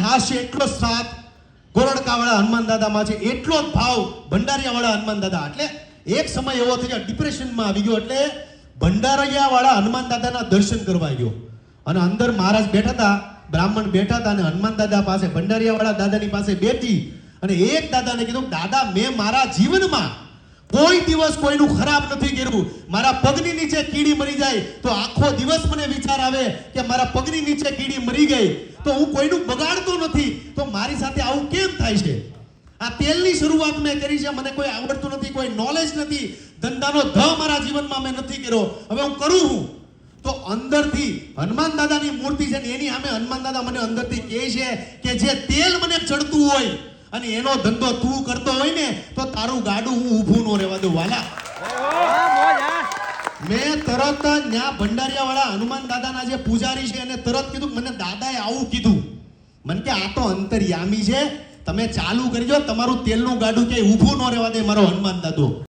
હાસ્ય એટલો જ સાથ ગોરડકાવાળા હનુમાન દાદામાં છે, એટલો જ ભાવ ભંડારીયાવાળા હનુમાન દાદા. એટલે એક સમય એવો થયો ડિપ્રેશનમાં આવી ગયો, એટલે ભંડારીયાવાળા હનુમાન દાદાના દર્શન કરવા ગયો અને અંદર મહારાજ બેઠા હતા, બ્રાહ્મણ બેઠા હતા અને હનુમાન દાદા પાસે ભંડારીયાવાળા દાદાની પાસે બેઠી અને એક દાદાને કીધું, દાદા મેં મારા જીવનમાં કોઈ દિવસ કોઈનું ખરાબ નથી કર્યું. મારા પગની નીચે કીડી મરી જાય તો આખો દિવસ મને વિચાર આવે કે મારા પગની નીચે કીડી મરી ગઈ તો હું કોઈનું બગાડતો નથી, તો મારી સાથે આવું કેમ થાય છે? આ તેલની શરૂઆત મેં કરી છે, મને કોઈ આવડતું નથી, કોઈ નોલેજ નથી, ધંધાનો ધ મારા જીવનમાં મેં નથી કર્યો, હવે હું કરું હું. તો અંદરથી હનુમાન દાદાની મૂર્તિ છે ને એની સામે હનુમાન દાદા મને અંદરથી કહે છે કે જે તેલ મને ચડતું હોય અને એનો ધંધો તું કરતો હોય ને તો તારું ગાડું હું ઊભું ન રહેવા દઉં વાલા. મેં તરત ન્યા ભંડારીયાવાળા હનુમાન દાદાના જે પૂજારી છે એને તરત કીધું, મને દાદાએ આવું કીધું. મને કે આ તો અંતર્યામી છે, તમે ચાલુ કરજો, તમારું તેલનું ગાડું ક્યાંય ઊભું ન રહેવા દે મારો હનુમાન દાદો.